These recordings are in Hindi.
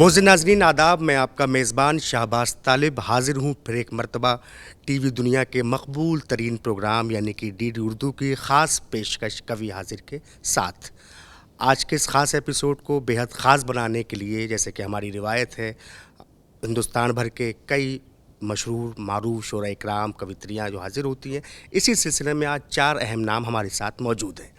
मोज़िन नाज़रीन आदाब, मैं आपका मेज़बान शाहबाज़ तालिब हाज़िर हूँ फिर एक मरतबा टीवी दुनिया के मकबूल तरीन प्रोग्राम यानी कि डीडी उर्दू की ख़ास पेशकश कवि हाज़िर के साथ। आज के इस ख़ास एपिसोड को बेहद ख़ास बनाने के लिए, जैसे कि हमारी रिवायत है, हिंदुस्तान भर के कई मशहूर मारूफ शोरा इकराम कवित्रियाँ जो हाज़िर होती हैं, इसी सिलसिले में आज 4 अहम नाम हमारे साथ मौजूद हैं।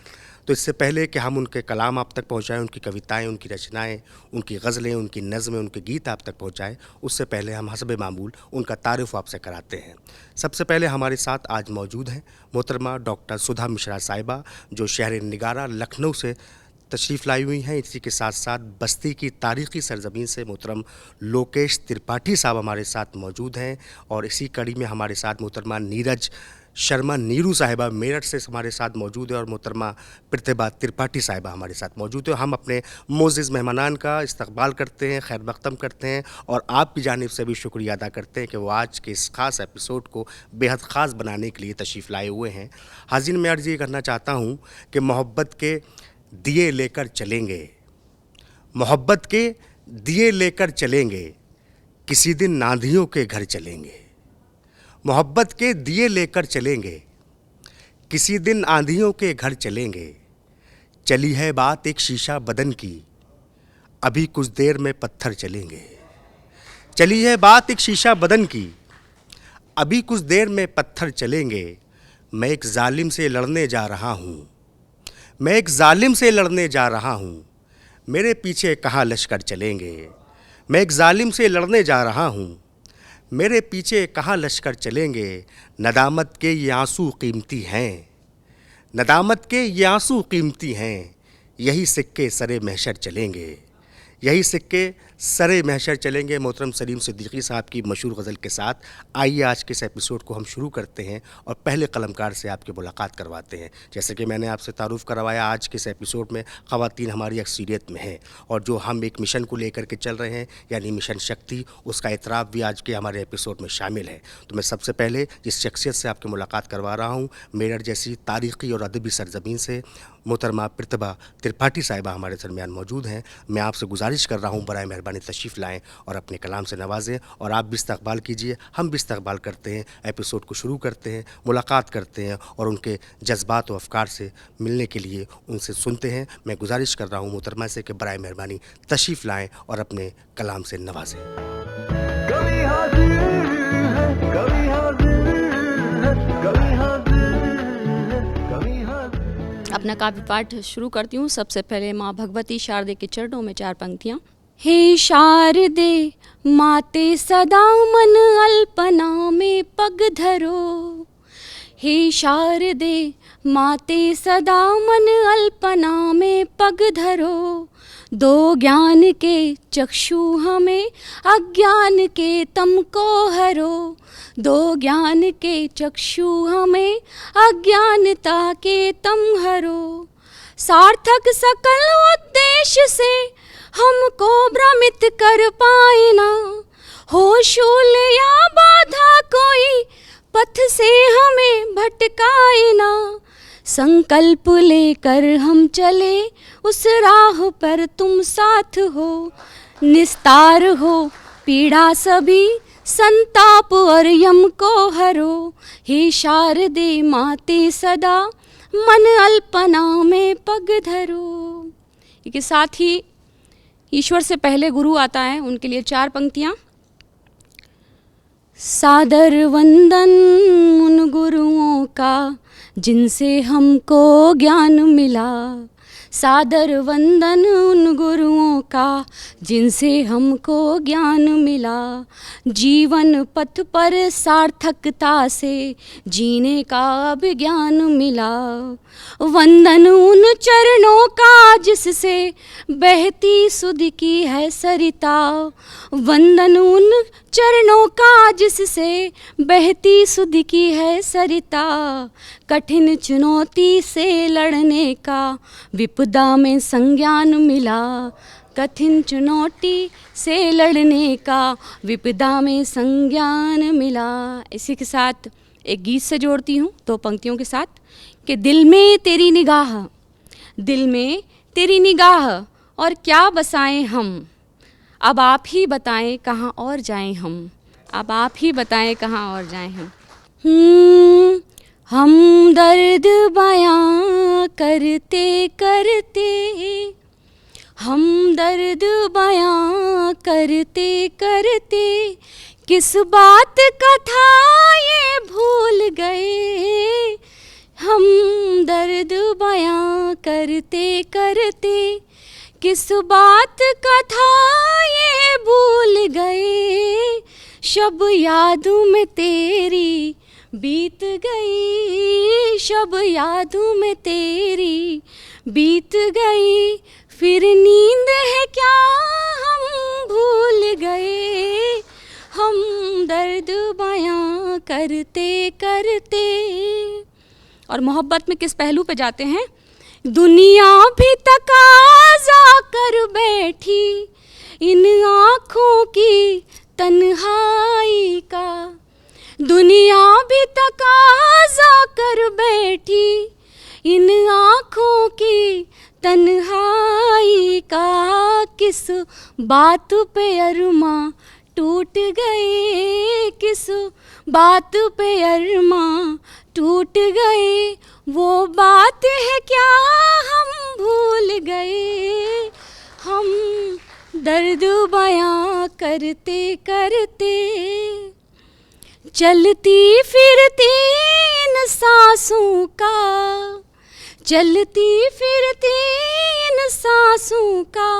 तो इससे पहले कि हम उनके कलाम आप तक पहुँचाएँ, उनकी कविताएँ, उनकी रचनाएँ, उनकी गज़लें, उनकी नज़्में, उनके गीत आप तक पहुँचाएँ, उससे पहले हम हस्ब मामूल उनका तारुफ़ आपसे कराते हैं। सबसे पहले हमारे साथ आज मौजूद हैं मोहतरमा डॉक्टर सुधा मिश्रा साहिबा, जो शहर निगारा लखनऊ से तशरीफ़ लाई हुई हैं। इसी के साथ साथ बस्ती की तारीख़ी सरज़मीन से मोहतरम लोकेश त्रिपाठी साहब हमारे साथ मौजूद हैं। और इसी कड़ी में हमारे साथ मोहतरमा नीरज शर्मा नीरू साहिबा मेरठ से हमारे साथ मौजूद है और मोहतरमा प्रतिभा त्रिपाठी साहिबा हमारे साथ मौजूद है। हम अपने मोअज़्ज़िज़ मेहमानान का इस्तकबाल करते हैं, खैर मक़दम करते हैं और आपकी जानिब से भी शुक्रिया अदा करते हैं कि वो आज के इस ख़ास एपिसोड को बेहद ख़ास बनाने के लिए तशरीफ़ लाए हुए हैं। हाज़िर मैं अर्ज़ ये करना चाहता हूँ कि मोहब्बत के दिए लेकर चलेंगे, मोहब्बत के दिए लेकर चलेंगे, किसी दिन नाधियों के घर चलेंगे। मोहब्बत के दिए लेकर चलेंगे, किसी दिन आंधियों के घर चलेंगे। चली है बात एक शीशा बदन की, अभी कुछ देर में पत्थर चलेंगे। चली है बात एक शीशा बदन की, अभी कुछ देर में पत्थर चलेंगे। मैं एक जालिम से लड़ने जा रहा हूँ, मैं एक जालिम से लड़ने जा रहा हूँ, मेरे पीछे कहाँ लश्कर चलेंगे। मैं एक जालिम से लड़ने जा रहा हूँ, मेरे पीछे कहाँ लश्कर चलेंगे। नदामत के ये आंसू कीमती हैं, नदामत के ये आंसू कीमती हैं, यही सिक्के सरे महशर चलेंगे, यही सिक्के सरे महशर चलेंगे। मोहतरम सलीम सिद्दीकी साहब की मशहूर गज़ल के साथ आइए आज के इस एपिसोड को हम शुरू करते हैं और पहले कलमकार से आपकी मुलाकात करवाते हैं। जैसे कि मैंने आपसे तारुफ़ करवाया, आज के इस एपिसोड में ख़वातीन हमारी अक्सरियत में हैं और जो हम एक मिशन को लेकर के चल रहे हैं यानी मिशन शक्ति, उसका इतराफ़ भी आज के हमारे एपिसोड में शामिल है। तो मैं सबसे पहले जिस शख्सियत से आपकी मुलाकात करवा रहा हूँ, मेरठ जैसी तारीख़ी और अदबी सरज़मीन से मोहतरमा प्रतिभा त्रिपाठी साहिबा हमारे दरमियान मौजूद हैं। मैं आपसे गुजारिश कर रहा हूँ बराए मेहरबानी तशरीफ़ लाएँ और अपने कलाम से नवाजें और आप भी इस्तकबाल कीजिए, हम भी इस्तकबाल करते हैं। एपिसोड को शुरू करते हैं, मुलाकात करते हैं और उनके जज्बात व अफ़कार से मिलने के लिए उनसे सुनते हैं। मैं गुजारिश कर रहा हूँ मोहतरमा से कि बराए मेहरबानी तशरीफ़ लाएँ और अपने कलाम से नवाजें। कभी हाज़िर है, कभी हाज़िर है, कभी हाज़िर है, कभी हाज़िर। अपना काव्य पाठ शुरू करती हूँ। सबसे पहले माँ भगवती शारदे के चरणों में 4 पंक्तियाँ। हे शारदे माते सदा मन अल्पना में पग धरो, हे शारदे माते सदा मन अल्पना में पग धरो। दो ज्ञान के चक्षु हमें अज्ञान के तम को हरो, दो ज्ञान के चक्षु हमें अज्ञानता के तम हरो। सार्थक सकल उद्देश्य से हमको भ्रमित कर पाए ना, हो शूल या बाधा कोई पथ से हमें भटकाए ना। संकल्प लेकर हम चले उस राह पर तुम साथ हो, निस्तार हो पीड़ा सभी संताप और यम को हरो। हे शारदे माते सदा मन अल्पना में पग धरो। इसके साथ ही ईश्वर से पहले गुरु आता है, उनके लिए 4 पंक्तियाँ। सादर वंदन उन गुरुओं का जिनसे हमको ज्ञान मिला, सादर वंदन उन गुरुओं का जिनसे हमको ज्ञान मिला। जीवन पथ पर सार्थकता से जीने का अब ज्ञान मिला। वंदन उन चरणों का जिससे बहती सुध की है सरिता, वंदन उन चरणों का जिससे बहती सुध की है सरिता। कठिन चुनौती से लड़ने का विपदा में संज्ञान मिला, कठिन चुनौती से लड़ने का विपदा में संज्ञान मिला। इसी के साथ एक गीत से जोड़ती हूँ 2 पंक्तियों के साथ कि दिल में तेरी निगाह, दिल में तेरी निगाह और क्या बसाएं हम, अब आप ही बताएं कहाँ और जाएं हम, अब आप ही बताएं कहाँ और जाएं हम। हम दर्द बयां करते करते, हम दर्द बयां करते करते किस बात का था ये भूल गए। हम दर्द बयां करते करते किस बात का था ये भूल गए। शब यादों में तेरी बीत गई, शब यादों में तेरी बीत गई, फिर नींद है क्या हम भूल गए। हम दर्द बयां करते करते। और मोहब्बत में किस पहलू पे जाते हैं? दुनिया भी तकाजा कर बैठी इन आँखों की तन्हाई का, दुनिया भी तकाजा कर बैठी इन आँखों की तन्हाई का। किस बात पे अरमा टूट गए, किस बात पे अरमा टूट गए, वो बात है क्या हम भूल गए। हम दर्द बयां करते करते, चलती फिरती इन सांसों का, चलती फिरती इन सांसों का,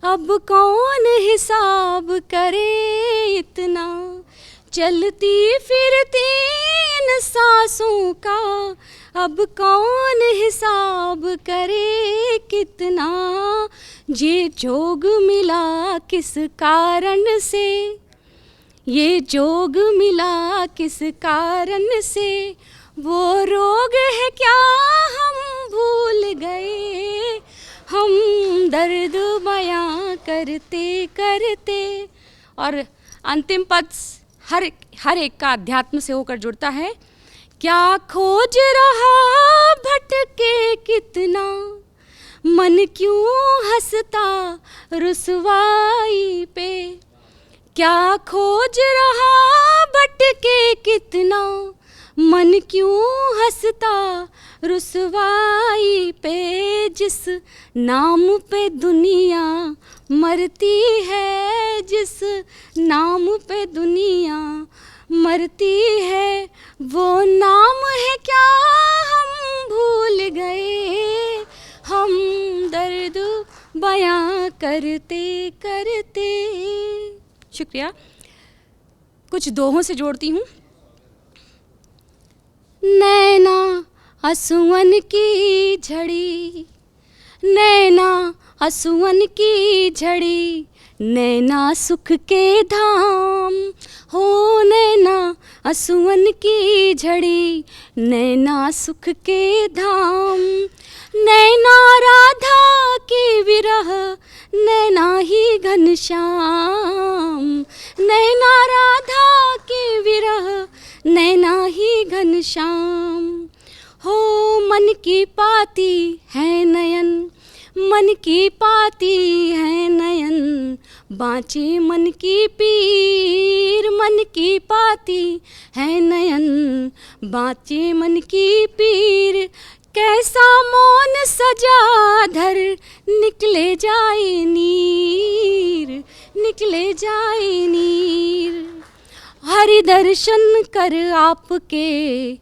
अब कौन हिसाब करे इतना। चलती फिरती इन सांसों का, अब कौन हिसाब करे कितना। ये जोग मिला किस कारण से, ये जोग मिला किस कारण से, वो रोग है क्या हम भूल गए। हम दर्द बयां करते करते। और अंतिम पद हर एक का अध्यात्म से होकर जुड़ता है। क्या खोज रहा भटके कितना, मन क्यों हंसता रुसवाई पे। क्या खोज रहा भटके कितना, मन क्यों हंसता रुसवाई पे। जिस नाम पे दुनिया मरती है, जिस नाम पे दुनिया मरती है, वो नाम है क्या हम भूल गए। हम दर्द बयां करते करते। शुक्रिया। कुछ दोहों से जोड़ती हूँ। नैना आंसुअन की झड़ी, नैना आंसुअन की झड़ी, नैना सुख के धाम हो। नैना आंसुअन की झड़ी, नैना सुख के धाम। नैना राधा की विरह, नैना ही घनश्याम। नैना राधा की विरह, नैना ही घनश्याम। हो मन की पाती है नयन, मन की पाती है नयन, बाँचे मन की पीर। मन की पाती है नयन, बाँचे मन की पीर। कैसा मौन सजा धर, निकले जाए नीर, निकले जाए नीर। हरि दर्शन कर आपके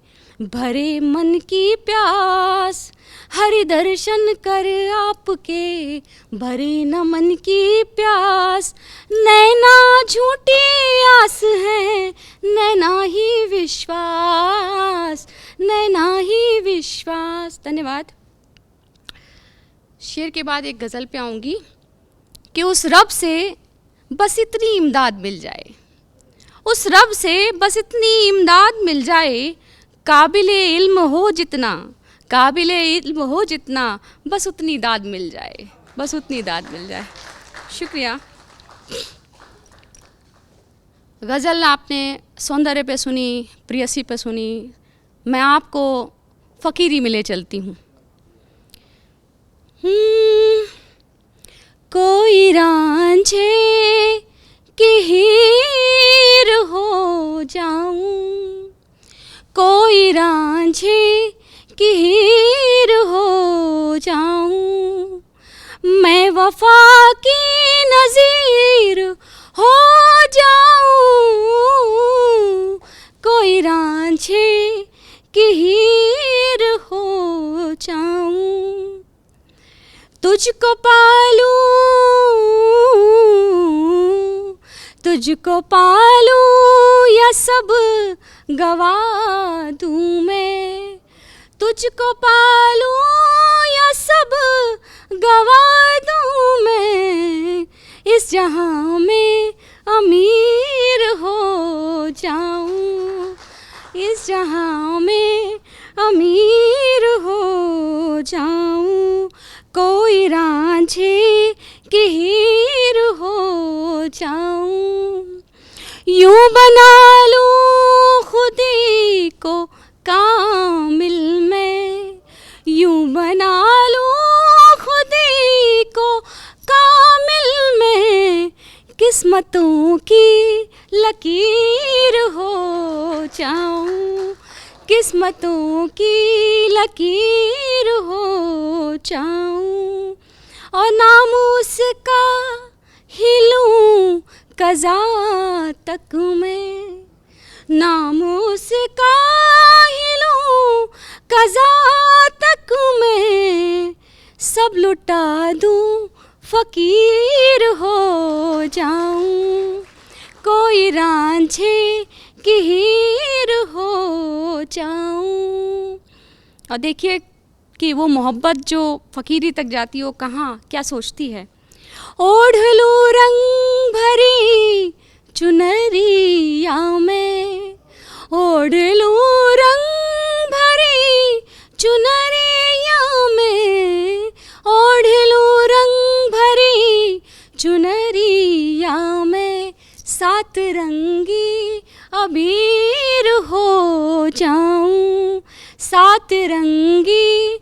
भरे मन की प्यास, हरि दर्शन कर आपके भरे न मन की प्यास। नैना झूठी आस है, नैना ही विश्वास, नैना ही विश्वास। धन्यवाद। शेर के बाद एक गज़ल पे आऊँगी कि उस रब से बस इतनी इमदाद मिल जाए, उस रब से बस इतनी इमदाद मिल जाए। काबिले इल्म हो जितना, काबिले इल्म हो जितना, बस उतनी दाद मिल जाए, बस उतनी दाद मिल जाए। शुक्रिया। गज़ल आपने सौंदर्य पे सुनी, प्रेयसी पे सुनी, मैं आपको फ़कीरी में ले चलती हूँ। कोई रांझे की हीर हो जाऊं, कोई रांझे की हीर हो जाऊं, मैं वफा की नज़ीर हो जाऊं, कोई रांझे की हीर हो जाऊं, तुझको पालूं, तुझको पालूं या सब गवा दूं मैं, तुझको पालूं या सब गवा दूं मैं, इस जहां में अमीर हो जाऊं, इस जहां में अमीर हो जाऊं, कोई रांझे की हीर हो जाऊं, यूं बना लूं खुदी को कामिल में, यूं बना लूं खुदी को कामिल में, किस्मतों की लकीर हो जाऊं, किस्मतों की लकीर हो जाऊं, और नामूस का हिलूं कज़ा तक मैं, नामूस का हिलूं कज़ा तक मैं, सब लुटा दूं फ़कीर हो जाऊं, कोई रांझे की हीर हो जाऊं। और देखिए कि वो मोहब्बत जो फ़कीरी तक जाती है वो कहाँ क्या सोचती है। ओढ़ लूं रंग भरी चुनरिया में, ओढ़ लूं रंग भरी चुनरिया में, ओढ़ लूं रंग भरी चुनरिया में, सात रंगी अबीर हो जाऊं, सात रंगी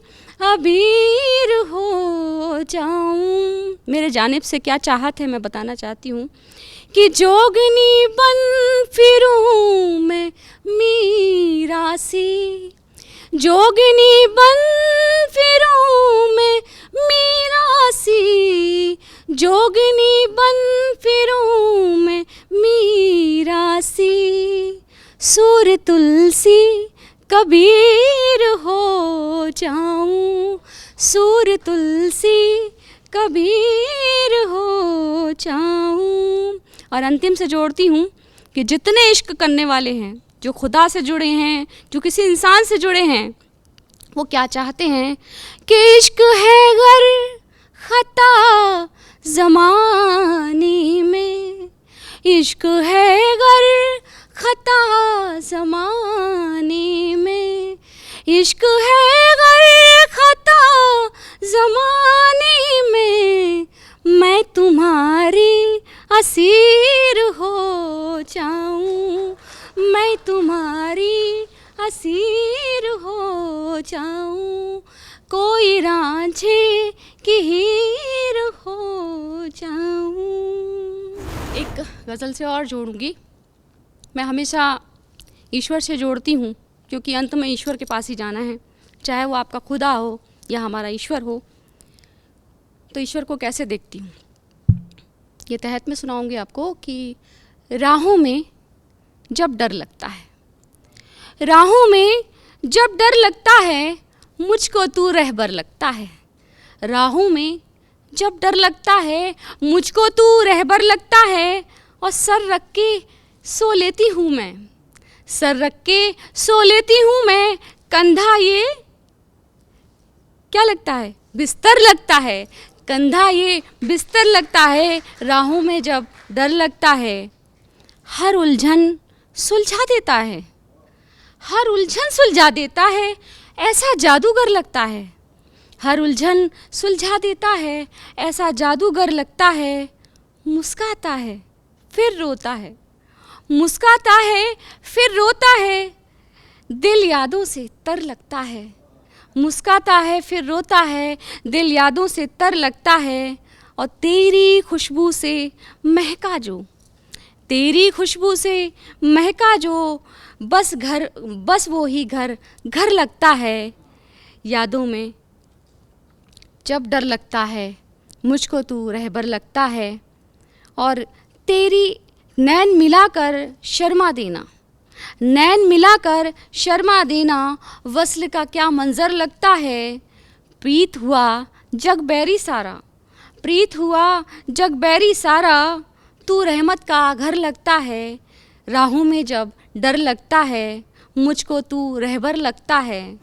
अबीर हो जाऊं। मेरे जानिब से क्या चाहत है मैं बताना चाहती हूँ कि जोगनी बन फिरूं मैं मीरा सी, जोगनी बन फिरूं मैं मीरा सी, जोगनी बन फिरूं मैं मीरा सी, सूर तुलसी कबीर हो जाऊं, सूर तुलसी कबीर हो जाऊं। और अंतिम से जोड़ती हूँ कि जितने इश्क करने वाले हैं, जो खुदा से जुड़े हैं, जो किसी इंसान से जुड़े हैं, वो क्या चाहते हैं कि इश्क है गर खता ज़माने में, इश्क है गर खता ज़माने में, इश्क है गर खता ज़माने में, मैं तुम्हारी असीर हो जाऊं, मैं तुम्हारी असीर हो जाऊं, कोई रांझे की हीर हो जाऊं। एक गज़ल से और जोड़ूंगी। मैं हमेशा ईश्वर से जोड़ती हूँ क्योंकि अंत में ईश्वर के पास ही जाना है, चाहे वो आपका खुदा हो या हमारा ईश्वर हो। तो ईश्वर को कैसे देखती हूँ ये तहत में सुनाऊंगी आपको कि राहों में जब डर लगता है, राहों में जब डर लगता है, मुझको तू रहबर लगता है, राहों में जब डर लगता है, मुझको तू रहबर लगता है, और सर रख के सो लेती हूँ मैं, सर रख के सो लेती हूँ मैं, कंधा ये क्या लगता है, बिस्तर लगता है, कंधा ये बिस्तर लगता है, राहों में जब डर लगता है, हर उलझन सुलझा देता है, हर उलझन सुलझा देता है, ऐसा जादूगर लगता है, हर उलझन सुलझा देता है, ऐसा जादूगर लगता है, मुस्काता है फिर रोता है, मुस्काता है फिर रोता है, दिल यादों से तर लगता है, मुस्काता है फिर रोता है, दिल यादों से तर लगता है, और तेरी खुशबू से महका जो, तेरी खुशबू से महका जो, बस वो ही घर घर लगता है। यादों में जब डर लगता है, मुझको तू रहबर लगता है। और तेरी नैन मिलाकर शर्मा देना, नैन मिलाकर शर्मा देना, वस्ल का क्या मंजर लगता है। प्रीत हुआ जग बैरी सारा, प्रीत हुआ जग बैरी सारा, तू रहमत का घर लगता है। राहों में जब डर लगता है, मुझको तू रहबर लगता है।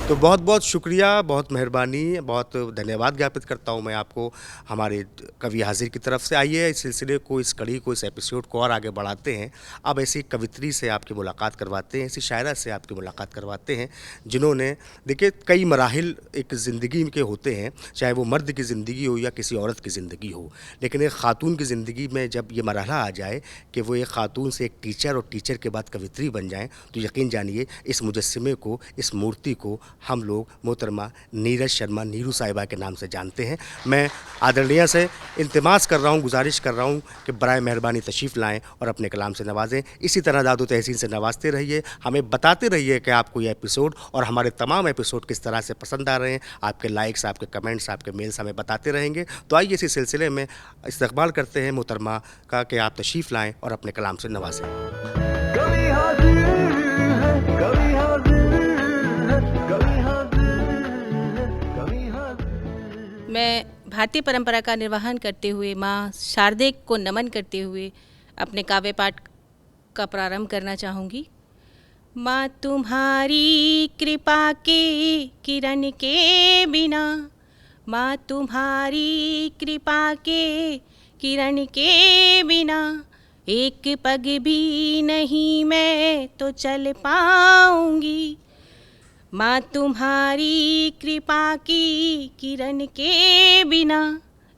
तो बहुत बहुत शुक्रिया, बहुत मेहरबानी, बहुत धन्यवाद ज्ञापित करता हूँ मैं आपको हमारे कवि हाजिर की तरफ से। आइए इस सिलसिले को, इस कड़ी को, इस एपिसोड को और आगे बढ़ाते हैं। अब ऐसी कवित्री से आपकी मुलाकात करवाते हैं, ऐसी शायरा से आपकी मुलाकात करवाते हैं जिन्होंने, देखिए, कई मराहिल एक ज़िंदगी के होते हैं, चाहे वो मर्द की ज़िंदगी हो या किसी औरत की ज़िंदगी हो, लेकिन एक ख़ातून की ज़िंदगी में जब ये मरहला आ जाए कि वो एक ख़ातून से एक टीचर और टीचर के बाद कवित्री बन जाएँ, तो यकीन जानिए इस मुजस्सिमे को, इस मूर्ति को हम लोग मोहतरमा नीरज शर्मा नीरू साहिबा के नाम से जानते हैं। मैं आदरणीय से इल्तिमास कर रहा हूँ, गुजारिश कर रहा हूँ कि बराए मेहरबानी तशरीफ़ लाएँ और अपने कलाम से नवाजें। इसी तरह दादो तहसीन से नवाजते रहिए, हमें बताते रहिए कि आपको ये एपिसोड और हमारे तमाम एपिसोड किस तरह से पसंद आ रहे हैं। आपके लाइक्स, आपके कमेंट्स, आपके मेल्स हमें बताते रहेंगे। तो आइए इसी सिलसिले में इस्तकबाल करते हैं मोहतरमा का कि आप तशरीफ़ लाएँ और अपने कलाम से नवाजें। कभी हाजिर है, कभी हाजिर है, कभी हाजिर है, कभी हाजिर। मैं भारतीय परंपरा का निर्वहन करते हुए माँ शारदे को नमन करते हुए अपने काव्य पाठ का प्रारंभ करना चाहूँगी। माँ तुम्हारी कृपा के किरण के बिना, माँ तुम्हारी कृपा के किरण के बिना, एक पग भी नहीं मैं तो चल पाऊंगी। माँ तुम्हारी कृपा की किरण के बिना,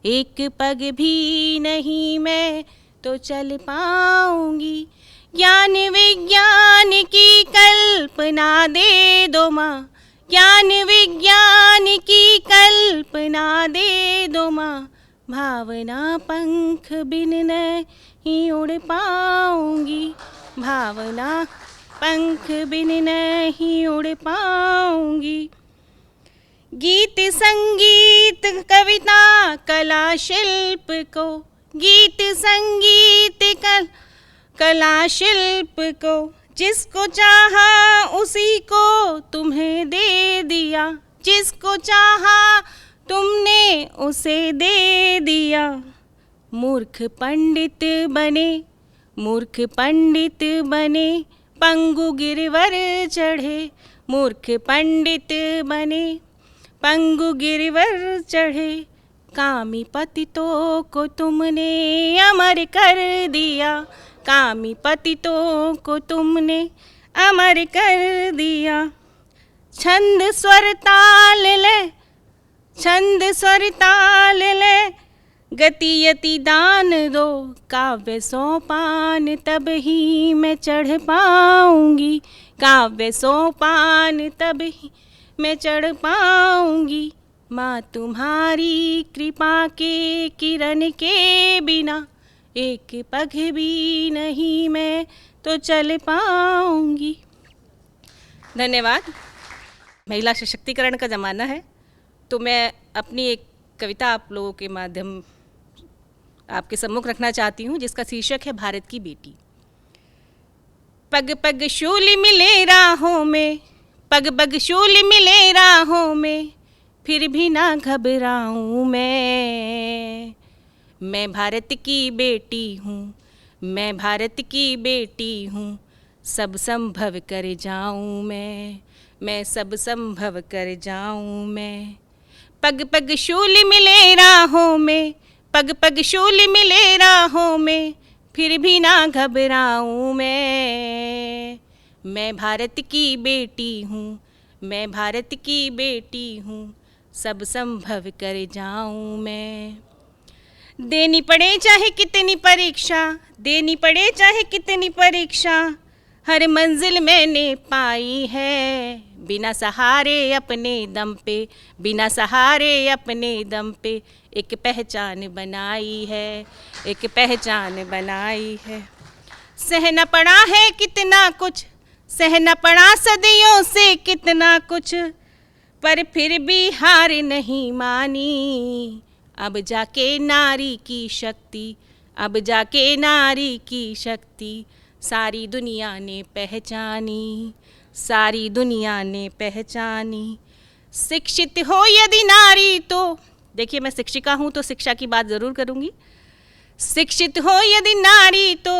एक पग भी नहीं मैं तो चल पाऊंगी। ज्ञान विज्ञान की कल्पना दे दो माँ, ज्ञान विज्ञान की कल्पना दे दो माँ, भावना पंख बिन नहीं उड़ पाऊंगी, भावना पंख बिन नहीं उड़ पाऊंगी। गीत संगीत कविता कला शिल्प को, गीत संगीत कला शिल्प को, जिसको चाहा उसी को तुम्हें दे दिया, जिसको चाहा तुमने उसे दे दिया। मूर्ख पंडित बने, मूर्ख पंडित बने, पंगु गिरवर चढ़े, मूर्ख पंडित बने, पंगु गिरवर चढ़े। कामी पतितों को तुमने अमर कर दिया, कामी पतितों को तुमने अमर कर दिया। छंद स्वर ताल ले, छंद स्वर ताल ले, गति यति दान दो, काव्य सोपान तब ही मैं चढ़ पाऊंगी, काव्य सोपान तब ही मैं चढ़ पाऊंगी। माँ तुम्हारी कृपा के किरण के बिना, एक पग भी नहीं मैं तो चल पाऊंगी। धन्यवाद। महिला सशक्तिकरण का ज़माना है, तो मैं अपनी एक कविता आप लोगों के माध्यम आपके सम्मुख रखना चाहती हूँ, जिसका शीर्षक है भारत की बेटी। पग पग शूल मिले राहों में, पग पग शूल मिले राहों में, फिर भी ना घबराऊँ मैं भारत की बेटी हूँ, मैं भारत की बेटी हूँ, सब संभव कर जाऊँ मैं सब संभव कर जाऊँ मैं। पग पग शूल मिले राहों में, पग पग शूल मिले राहों में, फिर भी ना घबराऊँ मैं भारत की बेटी हूँ, मैं भारत की बेटी हूँ, सब संभव कर जाऊँ मैं। देनी पड़े चाहे कितनी परीक्षा, देनी पड़े चाहे कितनी परीक्षा, हर मंजिल मैंने पाई है, बिना सहारे अपने दम पे, बिना सहारे अपने दम पे एक पहचान बनाई है, एक पहचान बनाई है। सहना पड़ा है कितना कुछ, सहना पड़ा सदियों से कितना कुछ, पर फिर भी हार नहीं मानी। अब जाके नारी की शक्ति, अब जाके नारी की शक्ति सारी दुनिया ने पहचानी, सारी दुनिया ने पहचानी। शिक्षित हो यदि नारी तो, देखिए मैं शिक्षिका हूँ तो शिक्षा की बात ज़रूर करूँगी। शिक्षित हो यदि नारी तो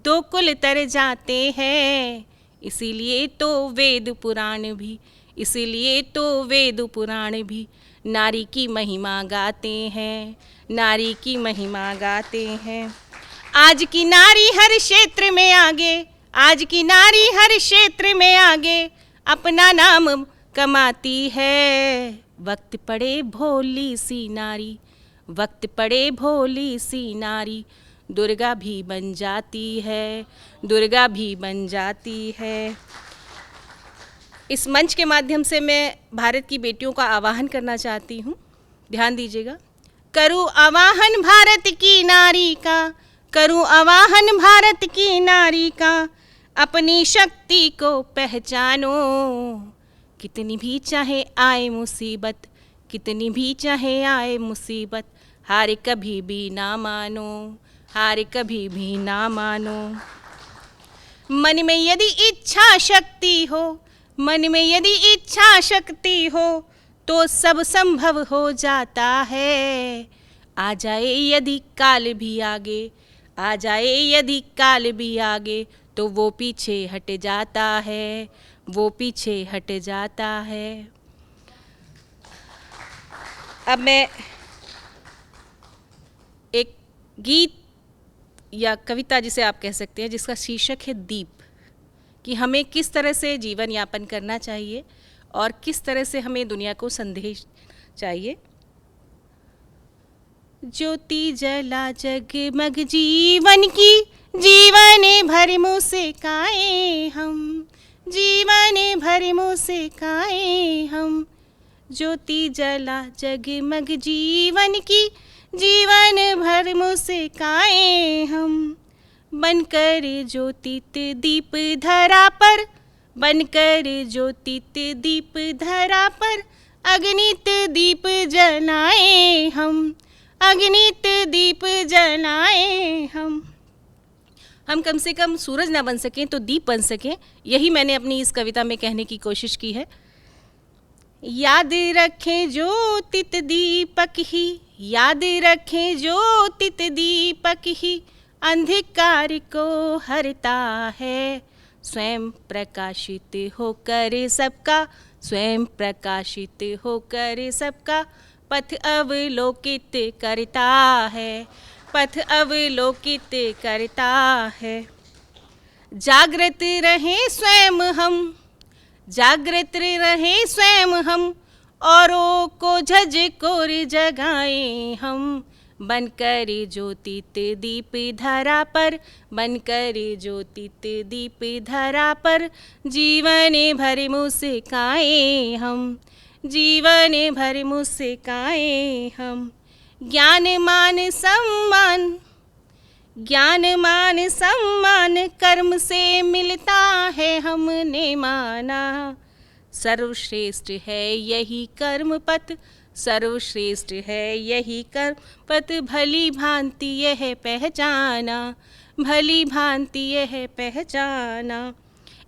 दो कुल तर जाते हैं, इसीलिए तो वेद पुराण भी, इसीलिए तो वेद पुराण भी नारी की महिमा गाते हैं, नारी की महिमा गाते हैं। आज की नारी हर क्षेत्र में आगे, आज की नारी हर क्षेत्र में आगे अपना नाम कमाती है। वक्त पड़े भोली सी नारी, वक्त पड़े भोली सी नारी दुर्गा भी बन जाती है, दुर्गा भी बन जाती है। इस मंच के माध्यम से मैं भारत की बेटियों का आवाहन करना चाहती हूँ, ध्यान दीजिएगा। करूँ आवाहन भारत की नारी का, करूँ आवाहन भारत की नारी का, अपनी शक्ति को पहचानो। कितनी भी चाहे आए मुसीबत, कितनी भी चाहे आए मुसीबत, हार कभी भी ना मानो, हार कभी भी ना मानो। मन में यदि इच्छा शक्ति हो, मन में यदि इच्छा शक्ति हो तो सब संभव हो जाता है। आ जाए यदि काल भी आगे, आ जाए यदि काल भी आगे तो वो पीछे हट जाता है, वो पीछे हट जाता है। अब मैं एक गीत या कविता जिसे आप कह सकते हैं, जिसका शीर्षक है दीप, कि हमें किस तरह से जीवन यापन करना चाहिए और किस तरह से हमें दुनिया को संदेश चाहिए। ज्योति जला जगमग जीवन की, जीवन भर मुस्काए हम, जीवन भर मुस्काए हम। ज्योति जला जगमग जीवन की, जीवन भर मुस्काए हम। बनकर ज्योतित दीप धरा पर, बनकर ज्योतित दीप धरा पर, अगणित दीप जलाए हम, अगणित दीप जलाए हम। हम कम से कम सूरज ना बन सकें तो दीप बन सकें, यही मैंने अपनी इस कविता में कहने की कोशिश की है। याद रखें ज्योतित दीपक ही, याद रखें ज्योतित दीपक ही, अंधकार को हरता है। स्वयं प्रकाशित होकर सबका, स्वयं प्रकाशित होकर सबका पथ अवलोकित करता है, पथ अवलोकित करता है। जागृत रहें स्वयं हम, जागृत रहें स्वयं हम, औरों को झकझोर जगाएं हम। बनकर ज्योतित दीप धरा पर, बनकर ज्योतित दीप धरा पर, जीवन भर मुस्काएं हम, जीवन भर मुस्काएं हम। ज्ञान मान सम्मान, ज्ञान मान सम्मान कर्म से मिलता है हमने माना। सर्वश्रेष्ठ है यही कर्म पथ, सर्वश्रेष्ठ है यही कर्म पथ, भली भांति यह पहचाना, भली भांति यह पहचाना।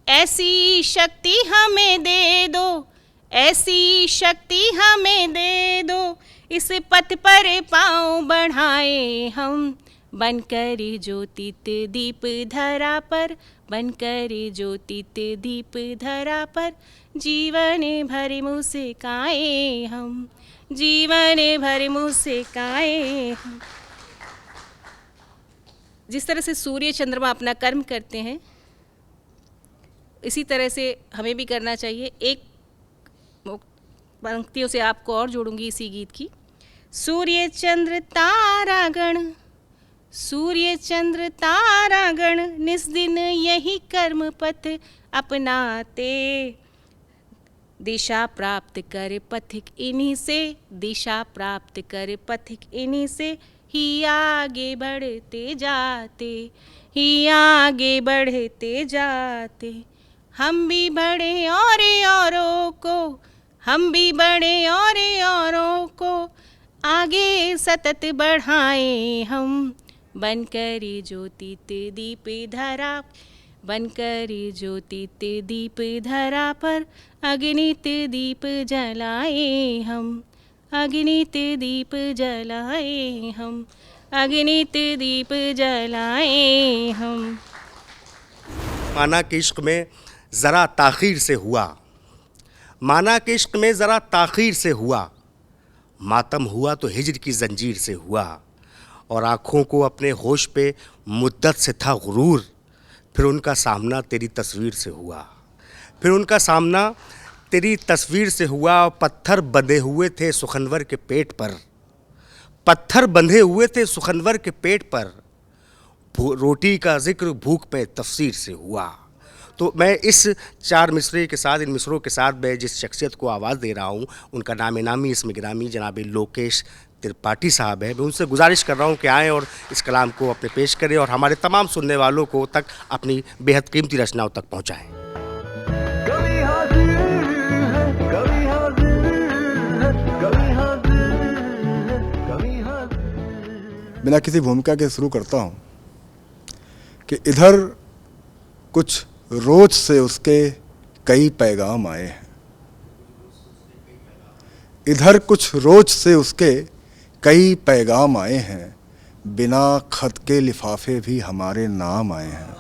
ऐसी शक्ति हमें दे दो, ऐसी शक्ति हमें दे दो, इस पथ पर पाँव बढ़ाएं हम। बनकर ज्योतित दीप धरा पर, बनकर ज्योतित दीप धरा पर, जीवन भर मुस्काएं हम, जीवन भर मुस्काएं हम। जिस तरह से सूर्य चंद्रमा अपना कर्म करते हैं, इसी तरह से हमें भी करना चाहिए। एक पंक्तियों से आपको और जोड़ूंगी इसी गीत की। सूर्य चंद्र तारागण, सूर्य चंद्र तारागण निस दिन यही कर्म पथ अपनाते, दिशा प्राप्त कर पथिक इन्हीं से, दिशा प्राप्त कर पथिक इन्हीं से ही आगे बढ़ते जाते, ही आगे बढ़ते जाते। हम भी बढ़े और औरों को, हम भी बढ़े और औरों को आगे सतत बढ़ाएं हम, बनकर ज्योति ते दीप धरा, बनकर ज्योति ते दीप धरा पर अग्नित दीप जलाएं हम, अग्नित दीप जलाएं हम, अग्नित दीप जलाएं हम। माना कि इश्क में ज़रा ताख़ीर से हुआ, माना कि इश्क में ज़रा ताख़ीर से हुआ, मातम हुआ तो हिज्र की जंजीर से हुआ, और आँखों को अपने होश पे मुद्दत से था गुरूर, फिर उनका सामना तेरी तस्वीर से हुआ, फिर उनका सामना तेरी तस्वीर से हुआ। पत्थर बंधे हुए थे सुखनवर के पेट पर, पत्थर बंधे हुए थे सुखनवर के पेट पर, रोटी का जिक्र भूख पे तफसीर से हुआ। तो मैं इस चार मिसरे के साथ, इन मिसरों के साथ मैं जिस शख्सियत को आवाज़ दे रहा हूँ उनका नाम नामी इसम गिरामी जनाब लोकेश त्रिपाठी साहब है। मैं उनसे गुजारिश कर रहा हूँ कि आएँ और इस कलाम को अपने पेश करें और हमारे तमाम सुनने वालों को तक अपनी बेहद कीमती रचनाओं तक पहुँचाएँ। कभी हाजिर है, कभी हाजिर है, कभी हाजिर है, कभी हाजिर। बिना किसी भूमिका के शुरू करता हूँ कि इधर कुछ रोज से उसके कई पैगाम आए हैं, इधर कुछ रोज से उसके कई पैगाम आए हैं, बिना खत के लिफाफे भी हमारे नाम आए हैं।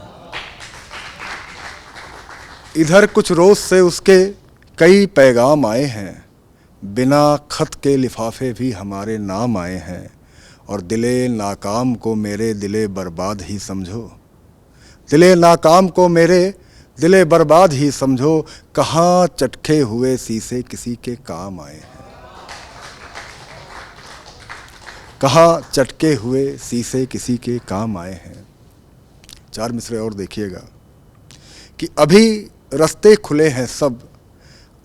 इधर कुछ रोज से उसके कई पैगाम आए हैं, बिना खत के लिफाफे भी हमारे नाम आए हैं। और दिले नाकाम को मेरे दिले बर्बाद ही समझो, दिले नाकाम को मेरे दिले बर्बाद ही समझो, कहाँ चटके हुए शीशे किसी के काम आए हैं, कहाँ चटके हुए शीशे किसी के काम आए हैं। चार मिसरे और देखिएगा कि अभी रास्ते खुले हैं सब,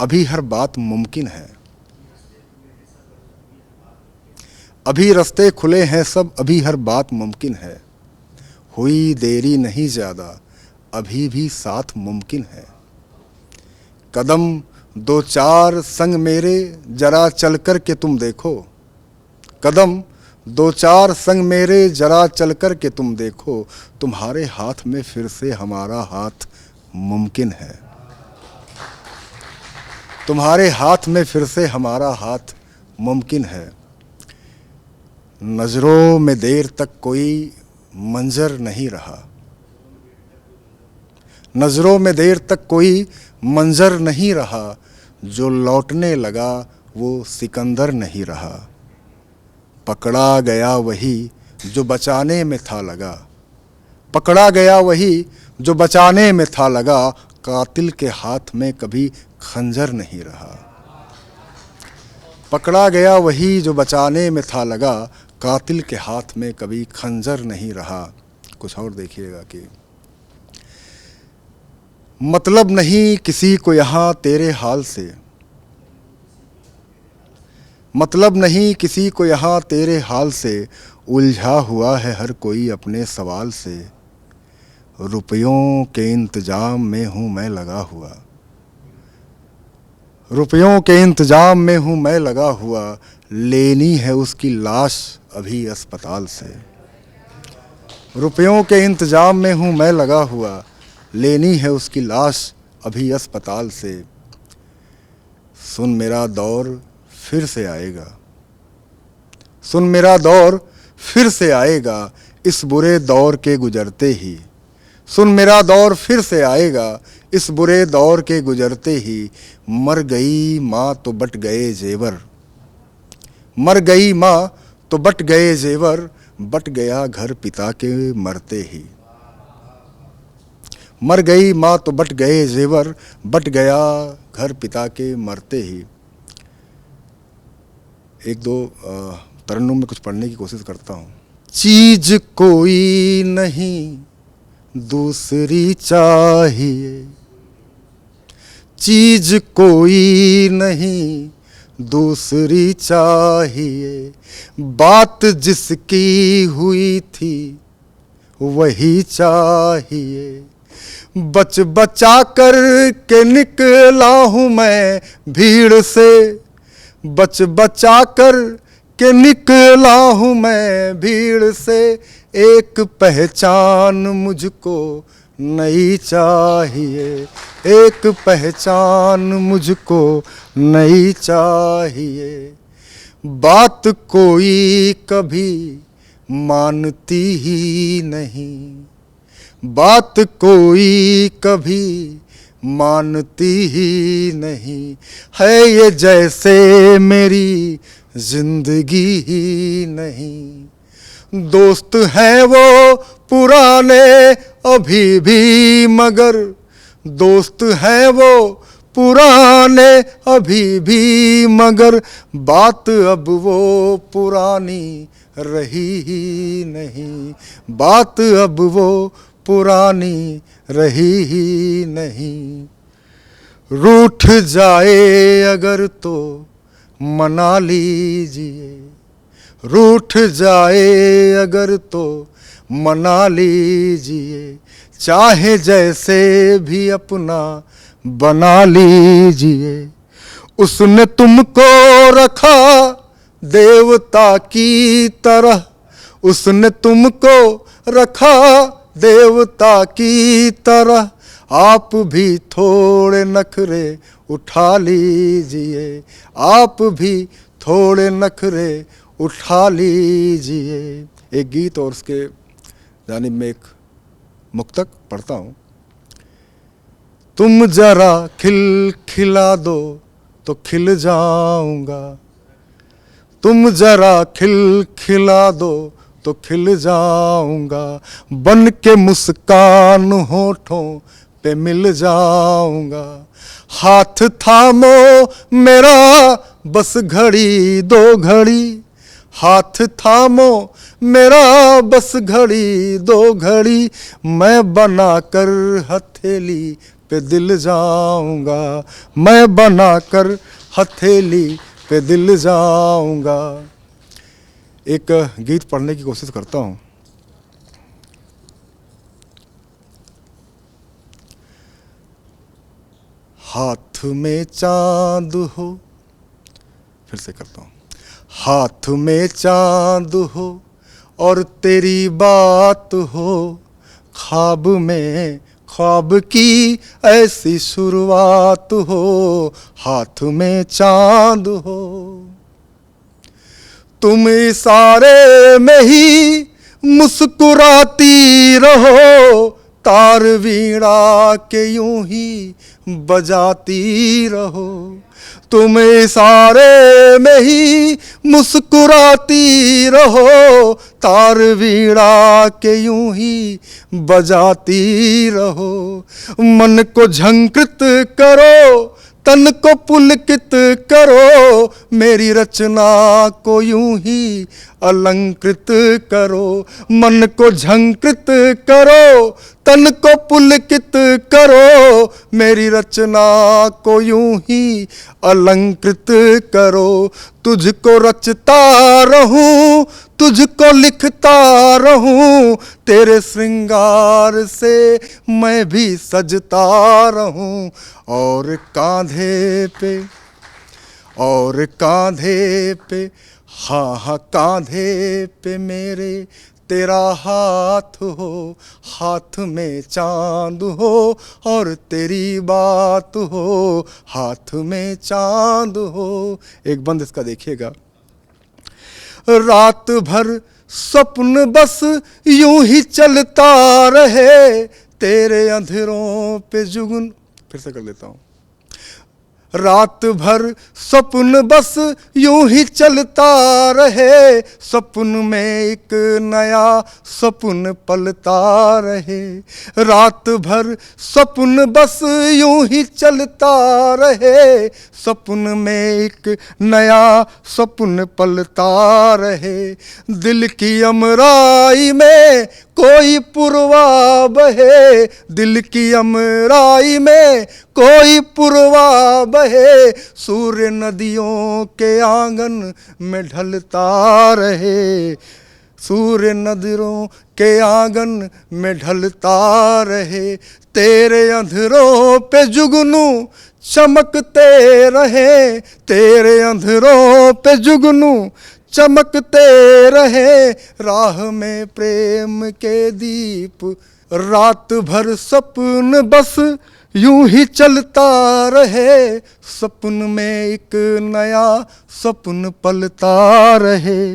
अभी हर बात मुमकिन है, अभी रास्ते खुले हैं सब, अभी हर बात मुमकिन है। हुई देरी नहीं ज़्यादा, अभी भी साथ मुमकिन है। कदम दो चार संग मेरे जरा चल कर के तुम देखो, कदम दो चार संग मेरे जरा चल कर के तुम देखो, तुम्हारे हाथ में फिर से हमारा हाथ मुमकिन है, तुम्हारे हाथ में फिर से हमारा हाथ मुमकिन है। नज़रों में देर तक कोई मंजर नहीं रहा, नज़रों में देर तक कोई मंजर नहीं रहा, जो लौटने लगा वो सिकंदर नहीं रहा। पकड़ा गया वही जो बचाने में था लगा, पकड़ा गया वही जो बचाने में था लगा, कातिल के हाथ में कभी खंजर नहीं रहा। पकड़ा गया वही जो बचाने में था लगा, कातिल के हाथ में कभी खंजर नहीं रहा। कुछ और देखिएगा कि मतलब नहीं किसी को यहाँ तेरे हाल से, मतलब नहीं किसी को यहाँ तेरे हाल से, उलझा हुआ है हर कोई अपने सवाल से। रुपयों के इंतजाम में हूँ मैं लगा हुआ, रुपयों के इंतजाम में हूँ मैं लगा हुआ, लेनी है उसकी लाश अभी अस्पताल से। रुपयों के इंतजाम में हूँ मैं लगा हुआ, लेनी है उसकी लाश अभी अस्पताल से। सुन मेरा दौर फिर से आएगा, सुन मेरा दौर फिर से आएगा, इस बुरे दौर के गुजरते ही। सुन मेरा दौर फिर से आएगा, इस बुरे दौर के गुजरते ही। मर गई माँ तो बट गए जेवर, मर गई माँ तो बट गए जेवर, बट गया घर पिता के मरते ही। मर गई माँ तो बट गए जेवर, बट गया घर पिता के मरते ही। एक दो तरन्नुम में कुछ पढ़ने की कोशिश करता हूँ। चीज कोई नहीं दूसरी चाहिए, चीज कोई नहीं दूसरी चाहिए, बात जिसकी हुई थी वही चाहिए। बच बचा कर के निकला हूँ मैं भीड़ से, बच बचा कर के निकला हूँ मैं भीड़ से, एक पहचान मुझको नई चाहिए, एक पहचान मुझको नई चाहिए। बात कोई कभी मानती ही नहीं, बात कोई कभी मानती ही नहीं, है ये जैसे मेरी जिंदगी ही नहीं। दोस्त हैं वो पुराने अभी भी मगर, दोस्त हैं वो पुराने अभी भी मगर, बात अब वो पुरानी रही ही नहीं, बात अब वो पुरानी रही ही नहीं। रूठ जाए अगर तो मना लीजिए, रूठ जाए अगर तो मना लीजिए, चाहे जैसे भी अपना बना लीजिए। उसने तुमको रखा देवता की तरह, उसने तुमको रखा देवता की तरह, आप भी थोड़े नखरे उठा लीजिए, आप भी थोड़े नखरे उठा लीजिए। एक गीत और उसके जानिब में एक मुक्तक पढ़ता हूँ। तुम जरा खिला दो तो खिल जाऊंगा, तुम जरा खिला दो तो खिल जाऊंगा, बन के मुस्कान होठों पे मिल जाऊंगा। हाथ थामो मेरा बस घड़ी दो घड़ी, हाथ थामो मेरा बस घड़ी दो घड़ी, मैं बना कर हथेली पे दिल जाऊंगा, मैं बना कर हथेली पे दिल जाऊंगा। एक गीत पढ़ने की कोशिश करता हूँ। हाथ में चांद हो, फिर से करता हूँ। हाथ में चांद हो और तेरी बात हो, ख्वाब में ख्वाब की ऐसी शुरुआत हो, हाथ में चांद हो। तुम इशारे में ही मुस्कुराती रहो, तार वीणा के यूं ही बजाती रहो। तुम इशारे में ही मुस्कुराती रहो, तार वीणा के यूं ही बजाती रहो। मन को झंकृत करो, तन को पुलकित करो, मेरी रचना को यूं ही अलंकृत करो। मन को झंकृत करो, तन को पुलकित करो, मेरी रचना को यूं ही अलंकृत करो। तुझको रचता रहूं, तुझको लिखता रहूं, तेरे श्रृंगार से मैं भी सजता रहूं। और कांधे पे, और कांधे पे, हाँ हाँ कांधे पे मेरे तेरा हाथ हो, हाथ में चांद हो और तेरी बात हो, हाथ में चांद हो। एक बंद इसका देखिएगा। रात भर स्वप्न बस यूं ही चलता रहे, तेरे अंधेरों पे जुगन, फिर से कर लेता हूँ। रात भर सपन बस यूं ही चलता रहे, सपन में एक नया सपन पलता रहे। रात भर सपन बस यूं ही चलता रहे, सपन में एक नया सपन पलता रहे। दिल की अमराई में कोई पुरवा बहे, दिल की अमराई में कोई पुरवा बहे, सूर्य नदियों के आंगन में ढलता रहे, सूर्य नदियों के आंगन में ढलता रहे। तेरे अंधेरों पे जुगनू चमकते रहे, तेरे अंधेरों पे जुगनू चमकते रहे, राह में प्रेम के दीप। रात भर सपन बस यूं ही चलता रहे, सपन में एक नया सपन पलता रहे।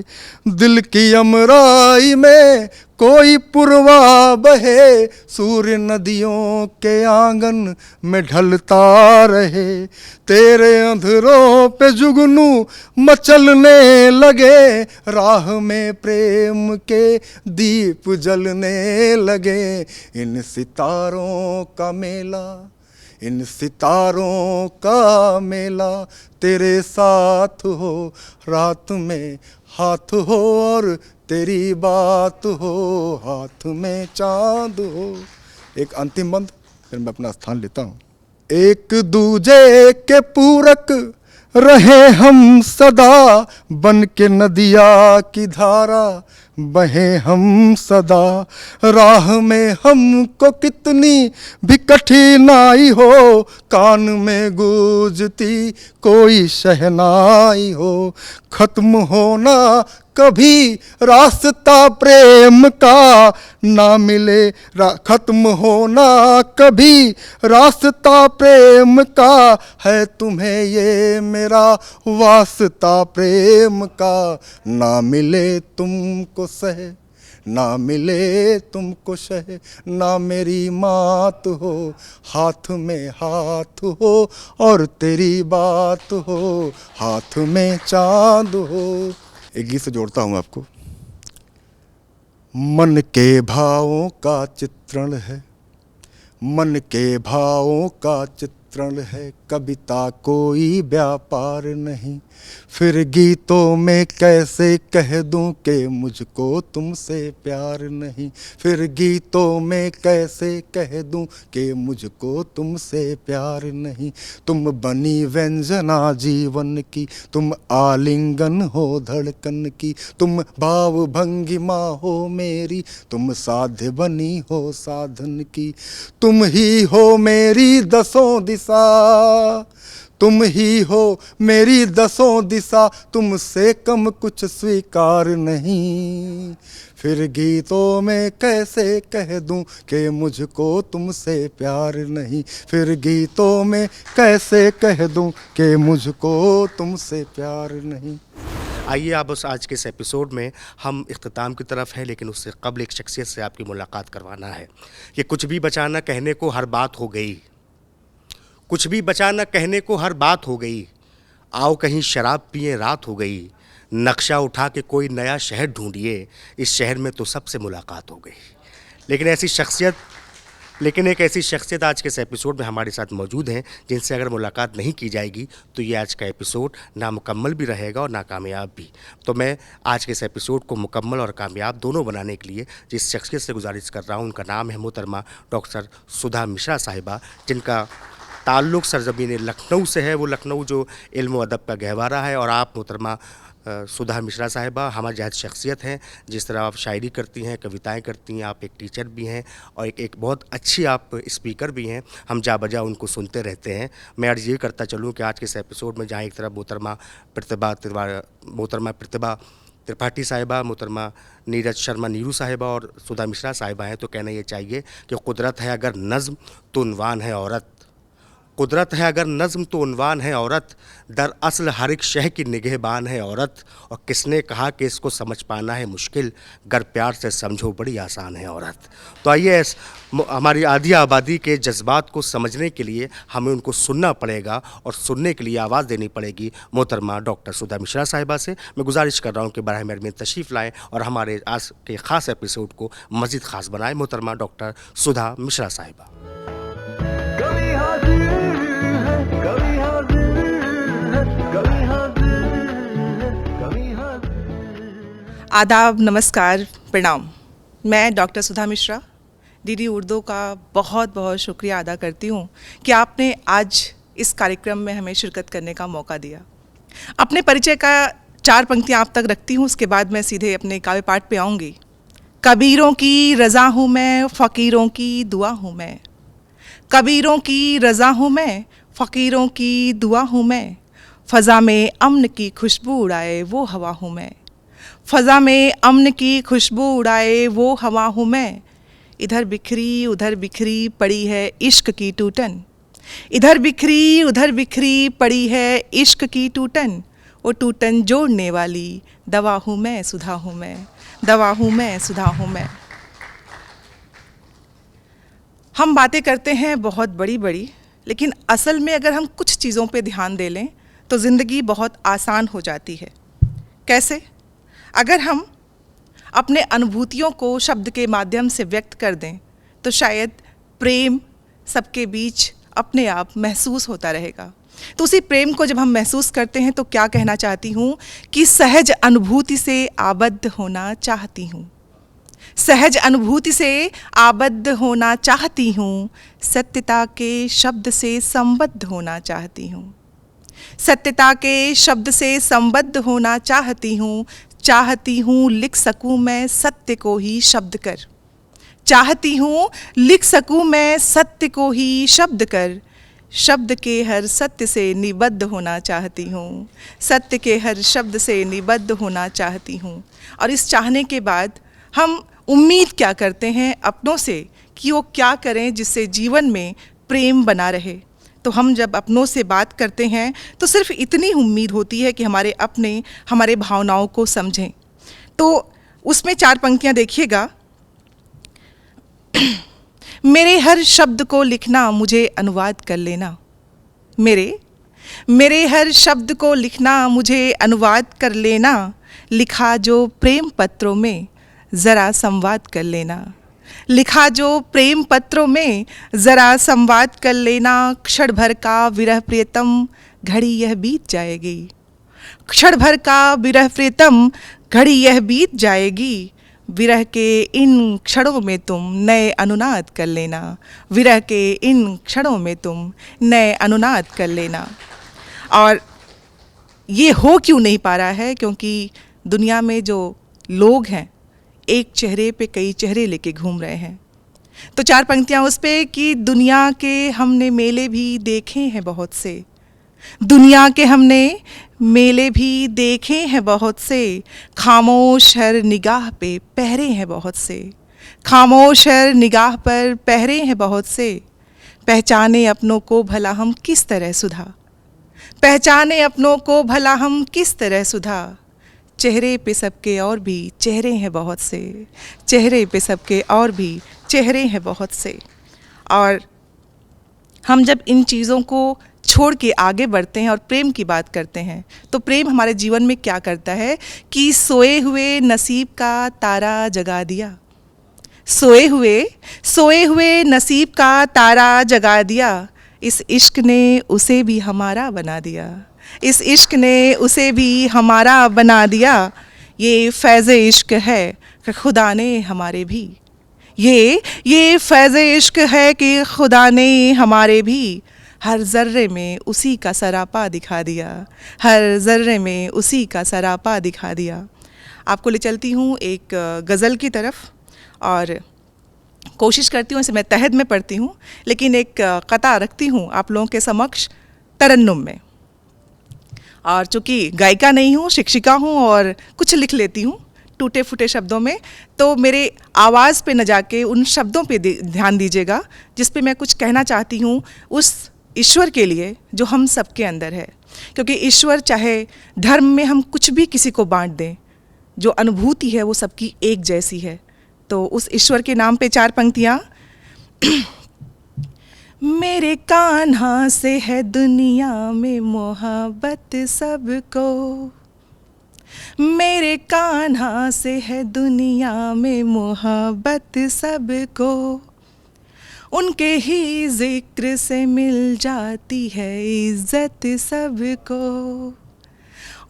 दिल की अमराई में कोई पुरवा बहे, सूर्य नदियों के आंगन में ढलता रहे। तेरे अंधेरों पे जुगनू मचलने लगे, राह में प्रेम के दीप जलने लगे। इन सितारों का मेला, इन सितारों का मेला, तेरे साथ हो रात में हाथ हो, और तेरी बात हो हाथ में चांद हो। एक अंतिम बंद, फिर मैं अपना स्थान लेता हूँ। एक दूजे के पूरक रहे हम सदा, बन के नदिया की धारा बहे हम सदा। राह में हमको कितनी भी कठिनाई हो, कान में गूंजती कोई शहनाई हो। खत्म होना कभी रास्ता प्रेम का ना मिले, खत्म होना कभी रास्ता प्रेम का, है तुम्हें ये मेरा वास्ता प्रेम का। ना मिले तुमको सहे, ना मिले तुमको शहे, ना मेरी मात हो हाथ में हाथ हो, और तेरी बात हो हाथ में चांद हो। एक गीत से जोड़ता हूँ आपको। मन के भावों का चित्रण है, मन के भावों का चित्रण है, कविता कोई व्यापार नहीं। फिर गीतों में कैसे कह दूं कि मुझको तुमसे प्यार नहीं, फिर गीतों में कैसे कह दूं कि मुझको तुमसे प्यार नहीं। तुम बनी व्यंजना जीवन की, तुम आलिंगन हो धड़कन की, तुम भाव भंगिमा हो मेरी, तुम साध्य बनी हो साधन की। तुम ही हो मेरी दसों दिशा, तुम ही हो मेरी दसों दिशा, तुमसे कम कुछ स्वीकार नहीं। फिर गीतों में कैसे कह दूं कि मुझको तुमसे प्यार नहीं, फिर गीतों में कैसे कह दूं कि मुझको तुमसे प्यार नहीं। आइए आप बस आज के इस एपिसोड में हम इख्तिताम की तरफ हैं, लेकिन उससे कबल एक शख्सियत से आपकी मुलाकात करवाना है। कि कुछ भी बचा न कहने को हर बात हो गई, कुछ भी बचा न कहने को हर बात हो गई, आओ कहीं शराब पिए रात हो गई, नक्शा उठा के कोई नया शहर ढूंढिए, इस शहर में तो सबसे मुलाकात हो गई। लेकिन एक ऐसी शख्सियत आज के इस एपिसोड में हमारे साथ मौजूद हैं, जिनसे अगर मुलाकात नहीं की जाएगी तो ये आज का एपिसोड नामुकम्मल भी रहेगा और नाकामयाब भी। तो मैं आज के इस एपिसोड को मुकम्मल और कामयाब दोनों बनाने के लिए जिस शख्सियत से गुजारिश कर रहा हूँ, उनका नाम है मोहतरमा डॉक्टर सुधा मिश्रा साहिबा, जिनका ताल्लुक़ सरज़मीन लखनऊ से है। वो लखनऊ जो इल्म व अदब का गहवारा है। और आप मोहतरमा सुधा मिश्रा साहिबा हमारी जहत शख्सियत हैं। जिस तरह आप शायरी करती हैं, कविताएं करती हैं, आप एक टीचर भी हैं और एक बहुत अच्छी आप स्पीकर भी हैं। हम जा बजा उनको सुनते रहते हैं। मैं अर्ज़ ये करता चलूँ कि आज के इस एपिसोड में जहाँ एक तरफ मोहतरमा प्रतिभा त्रिपाठी साहिबा, मोहतरमा नीरज शर्मा नीरू साहिबा और सुधा मिश्रा साहिबा हैं, तो कहना ये चाहिए कि कुदरत है अगर नज़्म तो उन्वान है औरत, कुदरत है अगर नज़्म तो उन्वान है औरत, दरअसल हर एक शह की निगहबान है औरत। और किसने कहा कि इसको समझ पाना है मुश्किल, गर प्यार से समझो बड़ी आसान है औरत। तो आइए हमारी आधी आबादी के जज्बात को समझने के लिए हमें उनको सुनना पड़ेगा, और सुनने के लिए आवाज़ देनी पड़ेगी मोहतरमा डॉक्टर सुधा मिश्रा साहिबा से। मैं गुजारिश कर रहा हूँ कि बराह मेहरबानी तशरीफ़ लाएँ और हमारे आज के ख़ास एपिसोड को मज़ीद ख़ास बनाएँ। मोहतरमा डॉक्टर सुधा मिश्रा साहिबा। कभी हाजिर है, कभी हाजिर है, कभी हाजिर है, कभी हाजिर। आदाब, नमस्कार, प्रणाम। मैं डॉक्टर सुधा मिश्रा डीडी उर्दू का बहुत बहुत शुक्रिया अदा करती हूँ कि आपने आज इस कार्यक्रम में हमें शिरकत करने का मौका दिया। अपने परिचय का 4 पंक्तियाँ आप तक रखती हूँ, उसके बाद मैं सीधे अपने काव्य पाठ पे आऊँगी। कबीरों की रज़ा हूँ मैं, फ़कीरों की दुआ हूँ मैं। कबीरों की रज़ा हूँ मैं, फ़कीरों की दुआ हूँ मैं। फ़ज़ा में अमन की खुशबू उड़ाए वो हवा हूँ मैं। फ़ज़ा में अमन की खुशबू उड़ाए वो हवा हूँ मैं। इधर बिखरी उधर बिखरी पड़ी है इश्क की टूटन। इधर बिखरी उधर बिखरी पड़ी है इश्क की टूटन। वो टूटन जोड़ने वाली दवा हूँ मैं, सुधा हूँ मैं। दवा हूँ मैं, सुधा हूँ मैं। हम बातें करते हैं बहुत बड़ी बड़ी, लेकिन असल में अगर हम कुछ चीज़ों पे ध्यान दे लें तो ज़िंदगी बहुत आसान हो जाती है। कैसे? अगर हम अपने अनुभूतियों को शब्द के माध्यम से व्यक्त कर दें तो शायद प्रेम सबके बीच अपने आप महसूस होता रहेगा। तो उसी प्रेम को जब हम महसूस करते हैं तो क्या कहना चाहती हूँ कि सहज अनुभूति से आबद्ध होना चाहती हूँ। सहज अनुभूति से आबद्ध होना चाहती हूँ। सत्यता के शब्द से संबद्ध होना चाहती हूँ। सत्यता के शब्द से संबद्ध होना चाहती हूँ। चाहती हूँ लिख सकूँ मैं सत्य को ही शब्द कर। चाहती हूँ लिख सकूँ मैं सत्य को ही शब्द कर। शब्द के हर सत्य से निबद्ध होना चाहती हूँ। सत्य के हर शब्द से निबद्ध होना चाहती हूँ। और इस चाहने के बाद हम उम्मीद क्या करते हैं अपनों से कि वो क्या करें जिससे जीवन में प्रेम बना रहे। तो हम जब अपनों से बात करते हैं तो सिर्फ इतनी उम्मीद होती है कि हमारे अपने हमारे भावनाओं को समझें। तो उसमें 4 पंक्तियाँ देखिएगा। मेरे हर शब्द को लिखना मुझे अनुवाद कर लेना। मेरे हर शब्द को लिखना मुझे अनुवाद कर लेना। लिखा जो प्रेम पत्रों में ज़रा संवाद कर लेना। लिखा जो प्रेम पत्रों में ज़रा संवाद कर लेना। क्षण भर का विरह प्रियतम घड़ी यह बीत जाएगी। क्षण भर का विरह प्रियतम घड़ी यह बीत जाएगी। विरह के इन क्षणों में तुम नए अनुनाद कर लेना। विरह के इन क्षणों में तुम नए अनुनाद कर लेना। और ये हो क्यों नहीं पा रहा है? क्योंकि दुनिया में जो लोग हैं एक चेहरे पे कई चेहरे लेके घूम रहे हैं। तो 4 पंक्तियाँ उस पे कि दुनिया के हमने मेले भी देखे हैं बहुत से। दुनिया के हमने मेले भी देखे हैं बहुत से। खामोश हर निगाह पे पहरे हैं बहुत से। खामोश हर निगाह पर पहरे हैं बहुत से। पहचाने अपनों को भला हम किस तरह सुधा। पहचाने अपनों को भला हम किस तरह सुधा। चेहरे पे सबके और भी चेहरे हैं बहुत से। चेहरे पे सबके और भी चेहरे हैं बहुत से। और हम जब इन चीज़ों को छोड़ के आगे बढ़ते हैं और प्रेम की बात करते हैं तो प्रेम हमारे जीवन में क्या करता है कि सोए हुए नसीब का तारा जगा दिया। सोए हुए नसीब का तारा जगा दिया। इस इश्क ने उसे भी हमारा बना दिया। इस इश्क ने उसे भी हमारा बना दिया। ये फैज़ इश्क है कि खुदा ने हमारे भी। ये फैज़ इश्क है कि खुदा ने हमारे भी। हर ज़र्रे में उसी का सरापा दिखा दिया। हर ज़र्रे में उसी का सरापा दिखा दिया। आपको ले चलती हूँ एक गज़ल की तरफ और कोशिश करती हूँ इसे मैं तहद में पढ़ती हूँ, लेकिन एक कता रखती हूँ आप लोगों के समक्ष तरन्नुम में। और चूँकि गायिका नहीं हूँ, शिक्षिका हूँ और कुछ लिख लेती हूँ टूटे फूटे शब्दों में, तो मेरे आवाज़ पे न जाके उन शब्दों पे ध्यान दीजिएगा जिस पे मैं कुछ कहना चाहती हूँ। उस ईश्वर के लिए जो हम सबके अंदर है, क्योंकि ईश्वर चाहे धर्म में हम कुछ भी किसी को बांट दें, जो अनुभूति है वो सबकी एक जैसी है। तो उस ईश्वर के नाम पे 4 पंक्तियाँ। मेरे कान्हा से है दुनिया में मोहब्बत सबको, मेरे कान्हा से है दुनिया में मोहब्बत सबको, उनके ही जिक्र से मिल जाती है इज्जत सबको,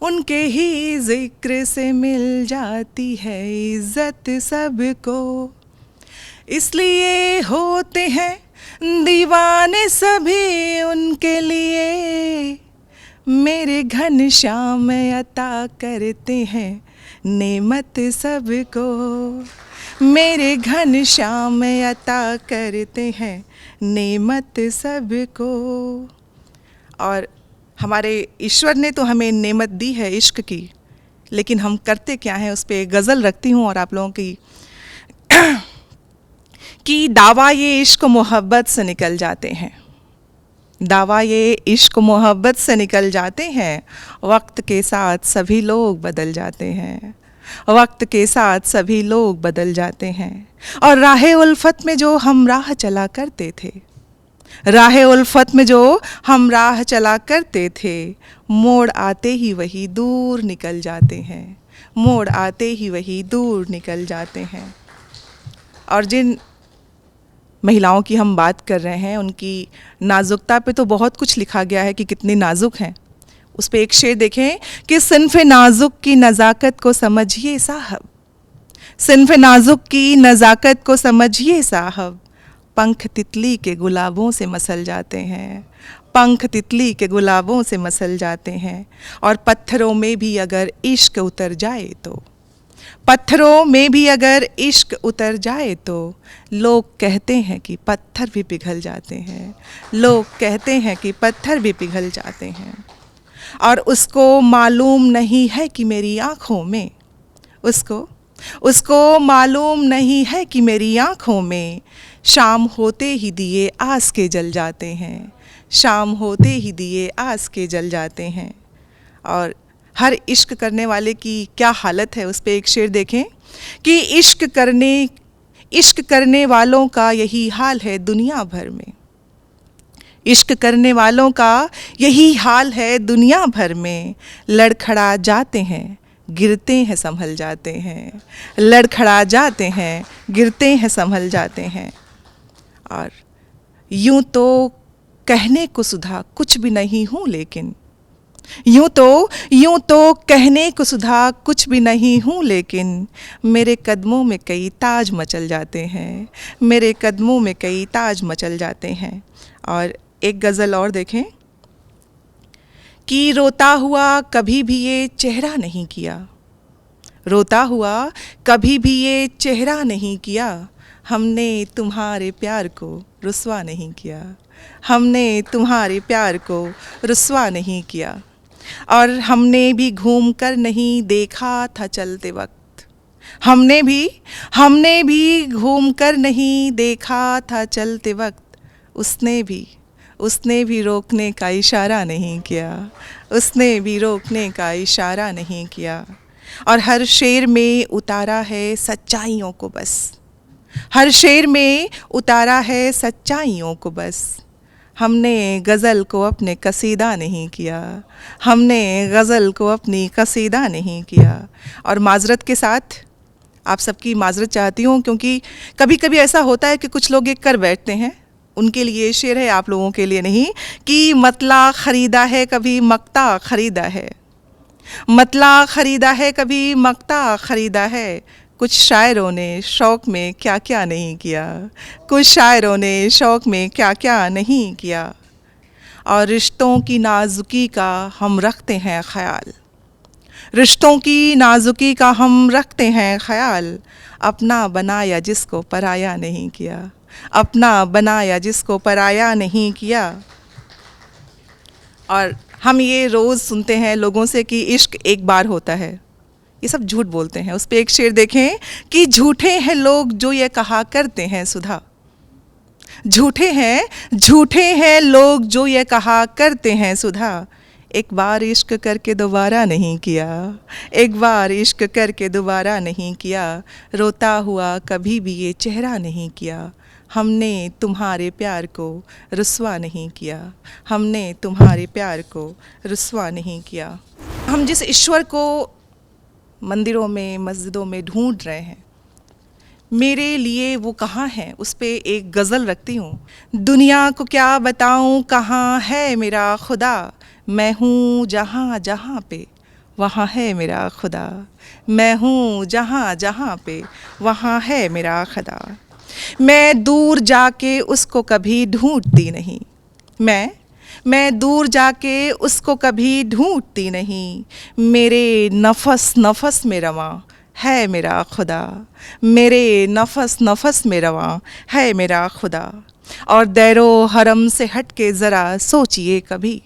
उनके ही जिक्र से मिल जाती है इज्जत सबको, इसलिए होते हैं दीवाने सभी उनके लिए, मेरे घनश्याम अता करते हैं नेमत सबको, मेरे घनश्याम अता करते हैं नेमत सबको। और हमारे ईश्वर ने तो हमें नेमत दी है इश्क की, लेकिन हम करते क्या हैं, उस पर गज़ल रखती हूँ और आप लोगों की कि दावा ये इश्क मोहब्बत से निकल जाते हैं, दावा ये इश्क मोहब्बत से निकल जाते हैं, वक्त के साथ सभी लोग बदल जाते हैं, वक्त के साथ सभी लोग बदल जाते हैं। और राह उल्फत में जो हम राह चला करते थे, राह उल्फत में जो हम राह चला करते थे, मोड़ आते ही वही दूर निकल जाते हैं, मोड़ आते ही वही दूर निकल जाते हैं। और जिन महिलाओं की हम बात कर रहे हैं, उनकी नाजुकता पे तो बहुत कुछ लिखा गया है कि कितनी नाजुक हैं। उस पे एक शेर देखें कि सिन्फ़ नाजुक की नज़ाकत को समझिए साहब, सिन्फ़ नाजुक की नज़ाकत को समझिए साहब, पंख तितली के गुलाबों से मसल जाते हैं, पंख तितली के गुलाबों से मसल जाते हैं। और पत्थरों में भी अगर इश्क उतर जाए तो, पत्थरों में भी अगर इश्क उतर जाए तो, लोग कहते हैं कि पत्थर भी पिघल जाते हैं, लोग कहते हैं कि पत्थर भी पिघल जाते हैं। और उसको मालूम नहीं है कि मेरी आँखों में, उसको मालूम नहीं है कि मेरी आँखों में, शाम होते ही दिए आस के जल जाते हैं, शाम होते ही दिए आस के जल जाते हैं। और हर इश्क करने वाले की क्या हालत है, उस पे एक शेर देखें कि इश्क करने वालों का यही हाल है दुनिया भर में, इश्क करने वालों का यही हाल है दुनिया भर में, लड़खड़ा जाते हैं गिरते हैं संभल जाते हैं, लड़खड़ा जाते हैं गिरते हैं संभल जाते हैं। और यूं तो कहने को सुधा कुछ भी नहीं हूँ, लेकिन यूं तो कहने को सुधा कुछ भी नहीं हूँ, लेकिन मेरे कदमों में कई ताज मचल जाते हैं, मेरे कदमों में कई ताज मचल जाते हैं। और एक गज़ल और देखें कि रोता हुआ कभी भी ये चेहरा नहीं किया, रोता हुआ कभी भी ये चेहरा नहीं किया, हमने तुम्हारे प्यार को रुस्वा नहीं किया, हमने तुम्हारे प्यार को रुस्वा नहीं किया। और हमने भी घूम कर नहीं देखा था चलते वक्त, हमने भी घूम कर नहीं देखा था चलते वक्त, उसने भी रोकने का इशारा नहीं किया, उसने भी रोकने का इशारा नहीं किया। और हर शेर में उतारा है सच्चाइयों को बस, हर शेर में उतारा है सच्चाइयों को बस, हमने गज़ल को अपने कसीदा नहीं किया, हमने गज़ल को अपनी कसीदा नहीं किया। और माज़रत के साथ आप सबकी माज़रत चाहती हूँ, क्योंकि कभी कभी ऐसा होता है कि कुछ लोग ये कर बैठते हैं, उनके लिए शेर है, आप लोगों के लिए नहीं, कि मतला ख़रीदा है कभी मक्ता ख़रीदा है, मतला ख़रीदा है कभी मक्ता ख़रीदा है, कुछ शायरों ने शौक़ में क्या क्या नहीं किया, कुछ शायरों ने शौक़ में क्या क्या नहीं किया। और रिश्तों की नाजुकी का हम रखते हैं ख़याल, रिश्तों की नाजुकी का हम रखते हैं ख़याल, अपना बनाया जिसको पराया नहीं किया, अपना बनाया जिसको पराया नहीं किया। और हम ये रोज़ सुनते हैं लोगों से कि इश्क एक बार होता है, ये सब झूठ बोलते हैं। उस पर एक शेर देखें कि झूठे हैं लोग जो ये कहा करते हैं सुधा, झूठे हैं लोग जो ये कहा करते हैं सुधा, एक बार इश्क करके दोबारा नहीं किया, एक बार इश्क करके दोबारा नहीं किया, रोता हुआ कभी भी ये चेहरा नहीं किया, हमने तुम्हारे प्यार को रुस्वा नहीं किया, हमने तुम्हारे प्यार को रुस्वा नहीं किया। हम जिस ईश्वर को मंदिरों में मस्जिदों में ढूंढ रहे हैं, मेरे लिए वो कहाँ है, उस पे एक गज़ल रखती हूँ। दुनिया को क्या बताऊँ कहाँ है मेरा खुदा, मैं हूँ जहाँ जहाँ पे वहाँ है मेरा खुदा, मैं हूँ जहाँ जहाँ पे वहाँ है मेरा खुदा। मैं दूर जाके उसको कभी ढूंढती नहीं, मैं दूर जाके उसको कभी ढूंढती नहीं, मेरे नफस नफस में रवां है मेरा खुदा, मेरे नफस नफस में रवां है मेरा खुदा। और दैरो हरम से हट के ज़रा सोचिए कभी,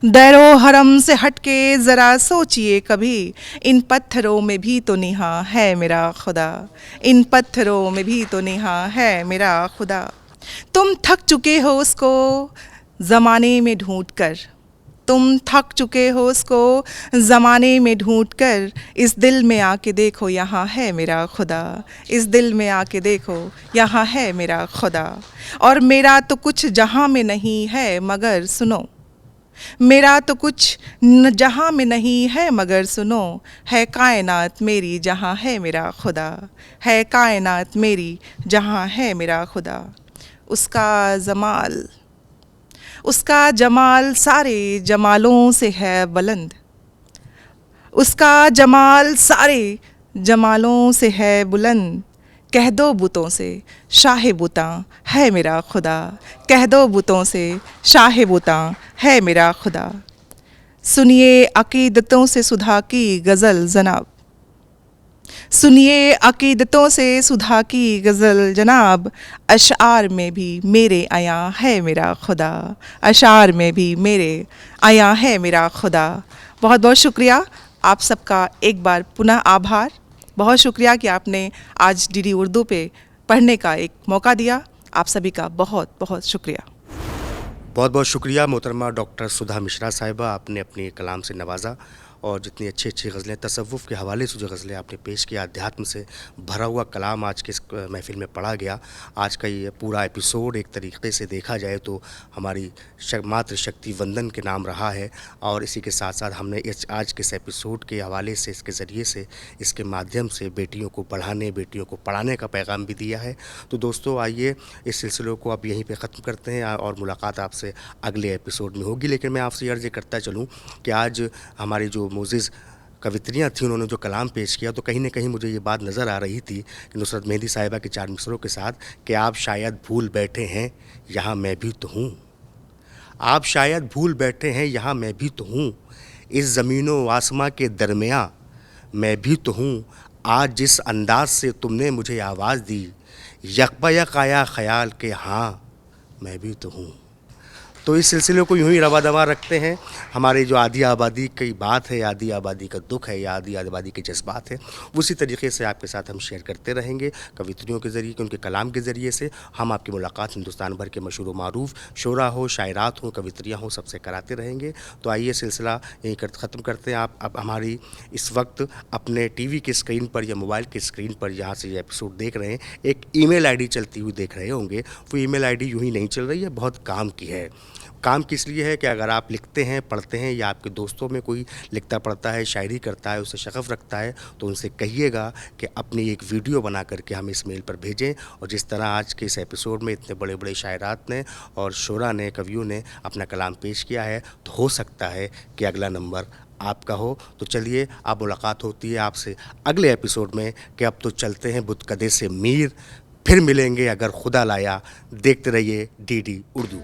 दैरो हरम से हट के ज़रा सोचिए कभी, इन पत्थरों में भी तो निहा है मेरा खुदा, इन पत्थरों में भी तो निहा है मेरा खुदा। तुम थक चुके हो उसको ज़माने में ढूंढ कर, तुम थक चुके हो उसको ज़माने में ढूंढ कर, इस दिल में आके देखो यहाँ है मेरा खुदा, इस दिल में आके देखो यहाँ है मेरा खुदा। और मेरा तो कुछ जहाँ में नहीं है मगर सुनो, मेरा तो कुछ जहाँ में नहीं है मगर सुनो, है कायनात मेरी जहाँ है मेरा खुदा, है कायनात मेरी जहाँ है मेरा खुदा। उसका जमाल सारे जमालों से है बुलंद, उसका जमाल सारे जमालों से है बुलंद, कह दो बुतों से शाह बुता है मेरा खुदा, कह दो बुतों से शाह बुता है मेरा खुदा। सुनिए अकीदतों से सुधा की गज़ल जनाब, सुनिए अकीदतों से सुधा की गज़ल जनाब, अशार में भी मेरे आया है मेरा खुदा, अशार में भी मेरे आया है मेरा खुदा। बहुत बहुत शुक्रिया आप सबका, एक बार पुनः आभार। बहुत शुक्रिया कि आपने आज डीडी उर्दू पे पढ़ने का एक मौका दिया। आप सभी का बहुत बहुत शुक्रिया। बहुत बहुत शुक्रिया मोहतरमा डॉक्टर सुधा मिश्रा साहिबा, आपने अपने कलाम से नवाजा और जितनी अच्छी अच्छी गज़लें तसव्वुफ़ के हवाले से जो गज़लें आपने पेश किया, अध्यात्म से भरा हुआ कलाम आज के इस महफ़िल में पढ़ा गया। आज का ये पूरा एपिसोड एक तरीक़े से देखा जाए तो हमारी मातृशक्ति वंदन के नाम रहा है, और इसी के साथ साथ हमने इस आज के इस एपिसोड के हवाले से, इसके ज़रिए से, इसके माध्यम से बेटियों को बढ़ाने, बेटियों को पढ़ाने का पैगाम भी दिया है। तो दोस्तों आइए इस सिलसिले को अब यहीं पे ख़त्म करते हैं और मुलाकात आपसे अगले एपिसोड में होगी। लेकिन मैं आपसे अर्ज़ करता चलूँ कि आज हमारी जो मोज़िज़ कवित्रियाँ थी, उन्होंने जो कलाम पेश किया, तो कहीं न कहीं मुझे ये बात नज़र आ रही थी कि नुसरत मेहंदी साहिबा के 4 मिसरों के साथ कि आप शायद भूल बैठे हैं यहाँ मैं भी तो हूँ, आप शायद भूल बैठे हैं यहाँ मैं भी तो हूँ, इस ज़मीनों आसमां के दरमियाँ मैं भी तो हूँ, आज जिस अंदाज से तुमने मुझे आवाज़ दी, यकबयक आया ख़याल के हाँ मैं भी तो हूँ। तो इस सिलसिले को यूँ ही रवा दवा रखते हैं। हमारी जो आधी आबादी की बात है, आधी आबादी का दुख है या आधी आबादी के जज्बात है, उसी तरीके से आपके साथ हम शेयर करते रहेंगे कवित्रियों के ज़रिए, उनके कलाम के ज़रिए से। हम आपकी मुलाकात हिंदुस्तान भर के मशहूर मारूफ शोरा हो, शायरात हो, कवित्रियाँ हो, सबसे कराते रहेंगे। तो आइए सिलसिला यहीं ख़त्म करते हैं। आप अब हमारी इस वक्त अपने टीवी की स्क्रीन पर या मोबाइल की स्क्रीन पर जहाँ से ये एपिसोड देख रहे हैं, एक ईमेल आईडी चलती हुई देख रहे होंगे। वो ईमेल आईडी यूँ ही नहीं चल रही है, बहुत काम की है। काम किस लिए है कि अगर आप लिखते हैं, पढ़ते हैं या आपके दोस्तों में कोई लिखता पढ़ता है, शायरी करता है, उसे शगफ़ रखता है, तो उनसे कहिएगा कि अपनी एक वीडियो बना करके हमें इस मेल पर भेजें। और जिस तरह आज के इस एपिसोड में इतने बड़े बड़े शायरात ने और शोरा ने, कवियों ने अपना कलाम पेश किया है, तो हो सकता है कि अगला नंबर आपका हो। तो चलिए अब मुलाकात होती है आपसे अगले एपिसोड में कि अब तो चलते हैं बुतकदे से मीर, फिर मिलेंगे अगर खुदा लाया। देखते रहिए डीडी उर्दू।